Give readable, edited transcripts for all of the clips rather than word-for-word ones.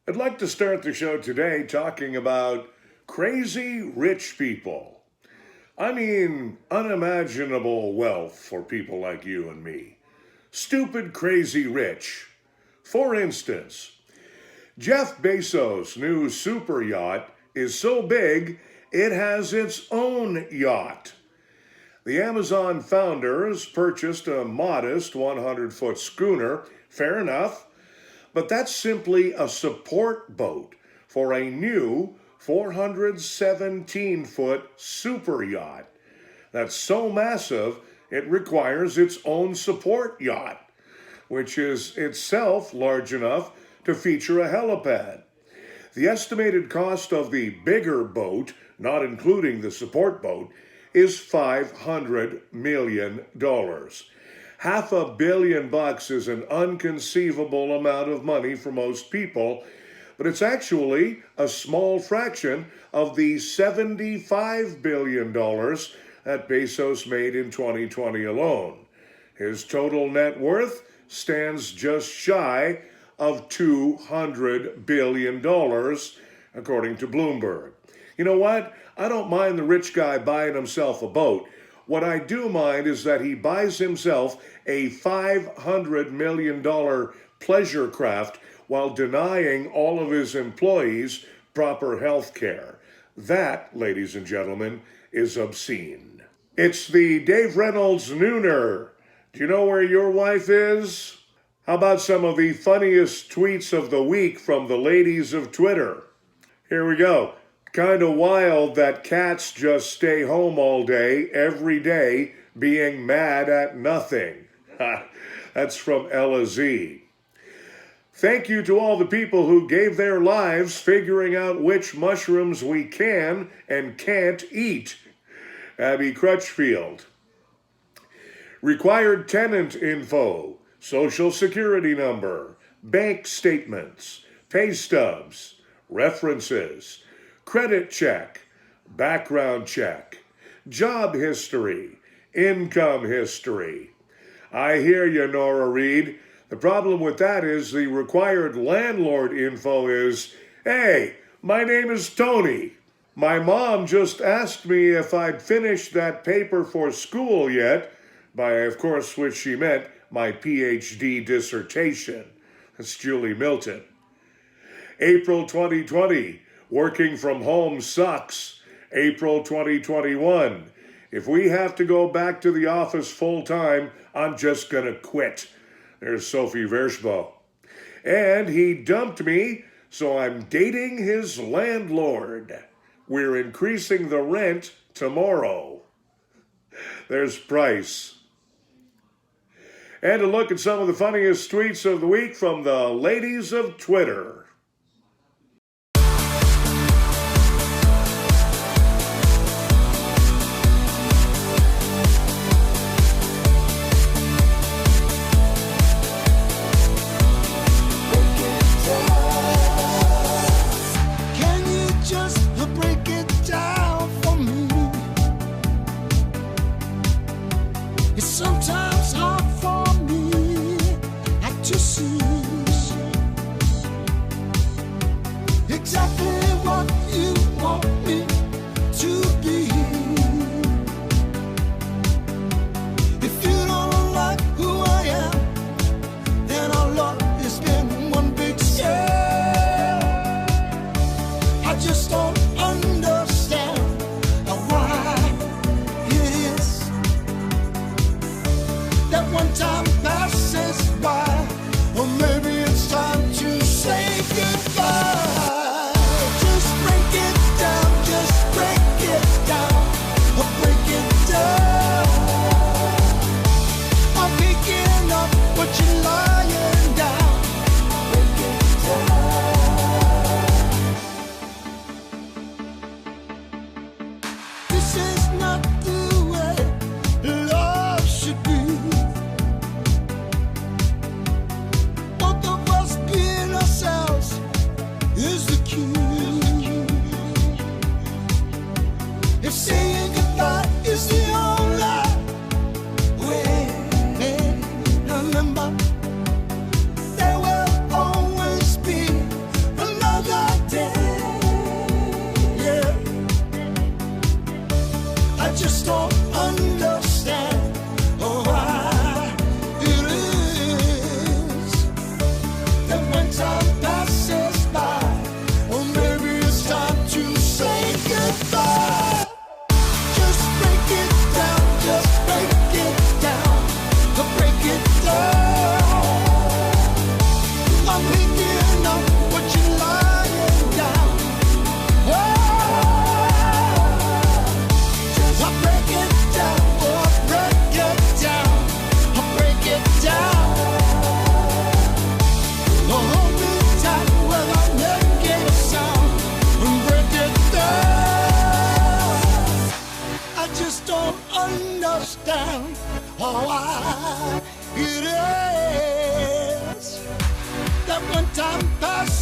I'd like to start the show today talking about crazy rich people. I mean, unimaginable wealth for people like you and me. Stupid, crazy rich. For instance, Jeff Bezos' new super yacht is so big it has its own yacht. The Amazon founders purchased a modest 100-foot schooner, fair enough, but that's simply a support boat for a new 417-foot super yacht. That's so massive it requires its own support yacht, which is itself large enough to feature a helipad. The estimated cost of the bigger boat, not including the support boat, is $500 million. $500 million is an inconceivable amount of money for most people, but it's actually a small fraction of the $75 billion that Bezos made in 2020 alone. His total net worth stands just shy of $200 billion, according to Bloomberg. You know what? I don't mind the rich guy buying himself a boat. What I do mind is that he buys himself a $500 million pleasure craft while denying all of his employees proper health care. That, ladies and gentlemen, is obscene. It's the Dave Reynolds Nooner. Do you know where your wife is? How about some of the funniest tweets of the week from the ladies of Twitter? Here we go. Kind of wild that cats just stay home all day, every day, being mad at nothing. That's from Ella Z. Thank you to all the people who gave their lives figuring out which mushrooms we can and can't eat. Abby Crutchfield. Required tenant info, social security number, bank statements, pay stubs, references, credit check, background check, job history, income history. I hear you, Nora Reed. The problem with that is the required landlord info is, hey, my name is Tony. My mom just asked me if I'd finished that paper for school yet, by, of course, which she meant my PhD dissertation. That's Julie Milton. April 2020. Working from home sucks. April 2021. If we have to go back to the office full time, I'm just gonna quit. There's Sophie Verschbo. And he dumped me, so I'm dating his landlord. We're increasing the rent tomorrow. There's Price. And a look at some of the funniest tweets of the week from the ladies of Twitter. Sometimes hard for me to see exactly what you want me to be. If you don't like who I am, then our love has been one big scare. I just don't understand why it is that one time passes by. Or maybe it's time to say goodbye. Just break it down, just break it down, break it down. I'm picking up what you're lying down. Break it down. This is not the way love should be. Both of us being ourselves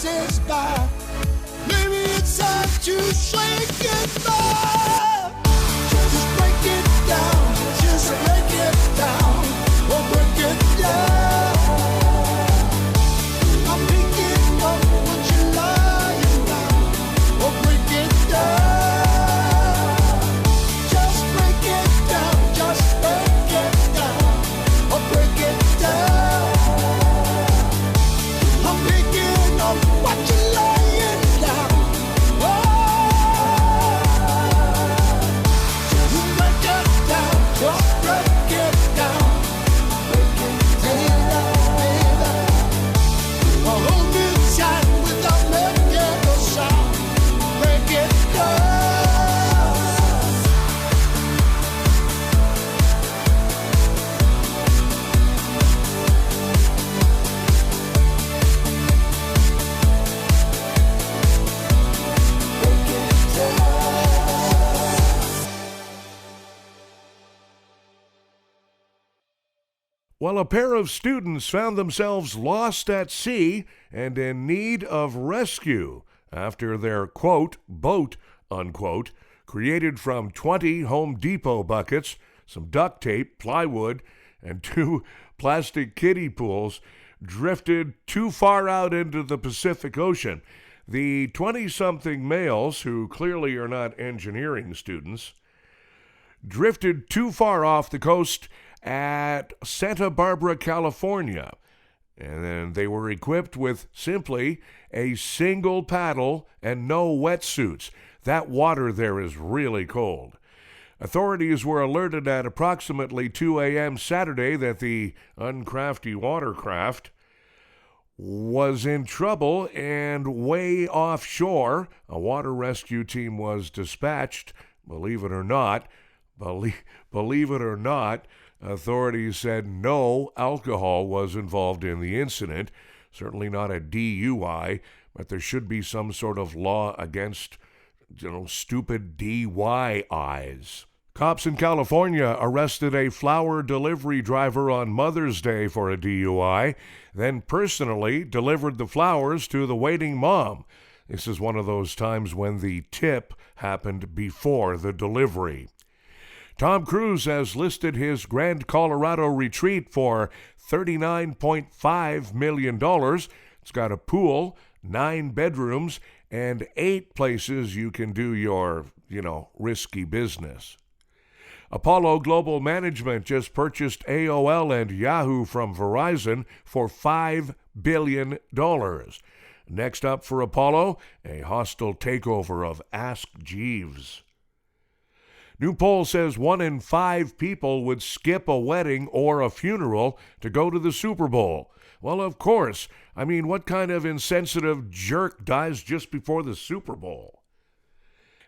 passes by. Maybe it's time to say goodbye. Just break it down, just break it down, or break it down. I'm picking up what you're lying down, or break it down. Just break it down, just break it down, or break it down. I'm picking up what you're lying down. Oh, just break it down, just break it down. Break it down, baby. Hold me tight without making a sound. Break it down. Well, a pair of students found themselves lost at sea and in need of rescue after their, quote, boat, unquote, created from 20 Home Depot buckets, some duct tape, plywood, and 2 plastic kiddie pools, drifted too far out into the Pacific Ocean. The 20-something males, who clearly are not engineering students, drifted too far off the coast at Santa Barbara, California. And then they were equipped with simply a single paddle and no wetsuits. That water there is really cold. Authorities were alerted at approximately 2 a.m. Saturday that the uncrafty watercraft was in trouble and way offshore. A water rescue team was dispatched. Believe it or not, authorities said no alcohol was involved in the incident. Certainly not a DUI, but there should be some sort of law against, stupid DYIs. Cops in California arrested a flower delivery driver on Mother's Day for a DUI, then personally delivered the flowers to the waiting mom. This is one of those times when the tip happened before the delivery. Tom Cruise has listed his Grand Colorado retreat for $39.5 million. It's got a pool, 9 bedrooms, and 8 places you can do your, risky business. Apollo Global Management just purchased AOL and Yahoo from Verizon for $5 billion. Next up for Apollo, a hostile takeover of Ask Jeeves. New poll says 1 in 5 people would skip a wedding or a funeral to go to the Super Bowl. Well, of course. I mean, what kind of insensitive jerk dies just before the Super Bowl?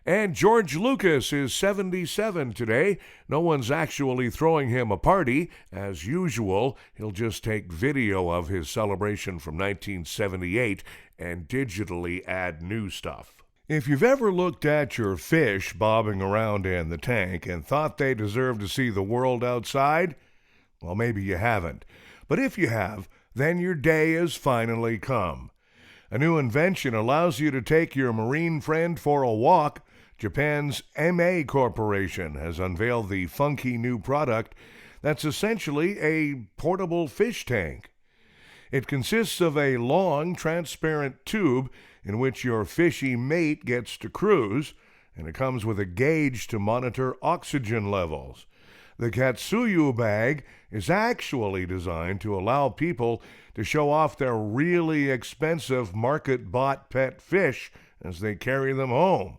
And George Lucas is 77 today. No one's actually throwing him a party. As usual, he'll just take video of his celebration from 1978 and digitally add new stuff. If you've ever looked at your fish bobbing around in the tank and thought they deserve to see the world outside, well, maybe you haven't. But if you have, then your day has finally come. A new invention allows you to take your marine friend for a walk. Japan's MA Corporation has unveiled the funky new product that's essentially a portable fish tank. It consists of a long, transparent tube in which your fishy mate gets to cruise, and it comes with a gauge to monitor oxygen levels. The Katsuyu bag is actually designed to allow people to show off their really expensive market-bought pet fish as they carry them home.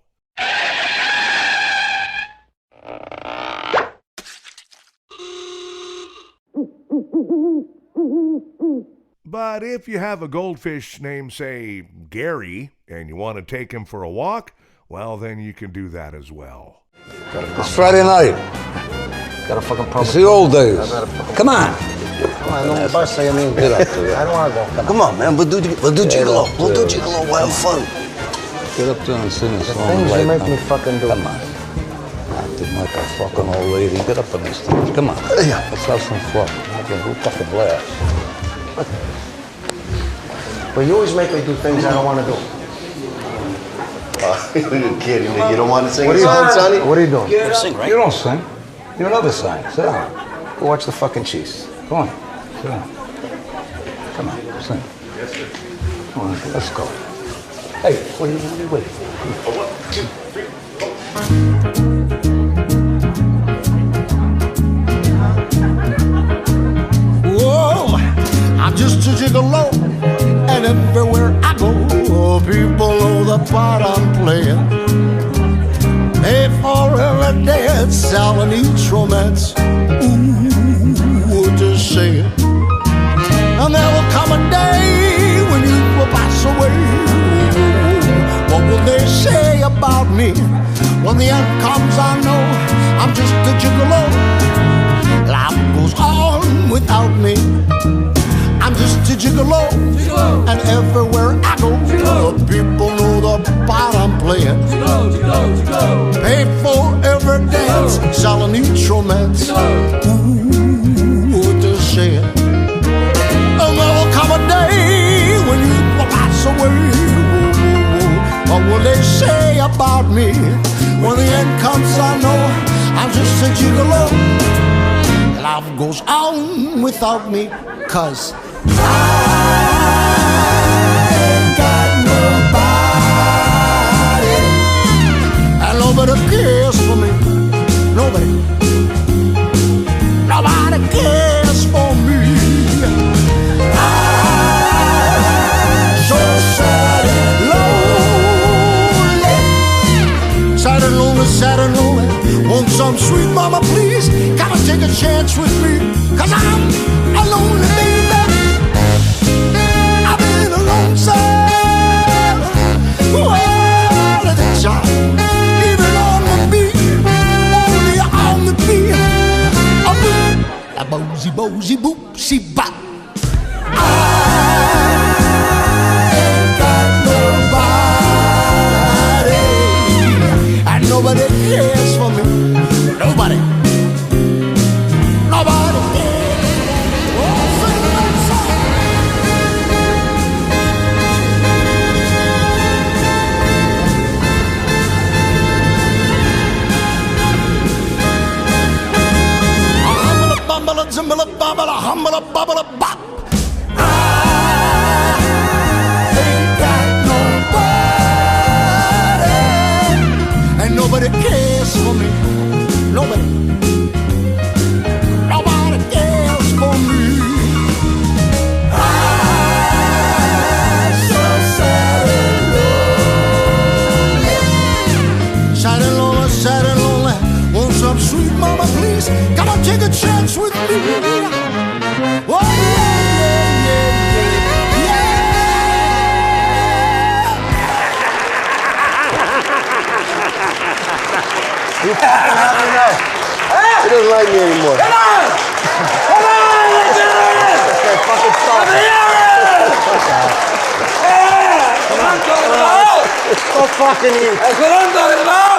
But if you have a goldfish named, say, Gary, and you want to take him for a walk, well, then you can do that as well. It's Friday night. Got a fucking problem. It's the old days. Come on. Come on, no bus, I mean. Get up there. I don't want to go. Come on, man. We'll do gigolo. We'll do gigolo. We'll have fun. Get up there and sing a song. Things you make me fucking do. Come on. Acting like a fucking old lady. Get up on the stage. Come on. Let's have some fun. We'll fucking blast. But you always make me do things I don't want to do. You're kidding me. You don't want to sing What a are you song, Sonny? doing? What are you doing? You sing, right? You don't sing. You're another sing. Sit down. Go watch the fucking Chiefs. Come on. Sit down. Come on. Sing. Yes, sir. Come on. Let's go. Hey, wait. Whoa, I'm just a gigolo, and everywhere I go, people know the part I'm playing. Pay for every dance, selling each romance. Ooh, just say it. And there will come a day when you will pass away. What will they say about me? When the end comes, I know I'm just a gigolo. Life goes on without me. I'm just a gigolo, and everywhere I go, people know the part I'm playing. Pay for every dance, selling each romance. Ooh, what to say it. And there will come a day when you will pass away. What will they say about me? When the end comes, I know I'm just a gigolo. Life goes on without me, 'cause I ain't got nobody, and nobody cares for me. Nobody cares for me. I'm so sad and lonely. Sad and lonely, sad and lonely. Want some sweet mama, please? Come and take a chance with me, 'cause I'm a lonely baby. I've been alone, sad. Well, as a child, even on the beat, only on the beat. A bozy, bozy, boopsy, bop. I ain't got nobody, and nobody cares for me. Nobody cares. Oh, sing that song. Bumble, zimbala, bubble, humble, bubble, bop. I ain't got nobody, and nobody cares for me. Nobody cares for me. I'm so sad and lonely. Sad and lonely, sad and lonely. Want some sweet mama, please? Come on, take a chance with me. Oh, He doesn't like me anymore. Come on! Let's do this! Okay, fucking stop. Come on, Go fucking eat. That's what I'm talking about!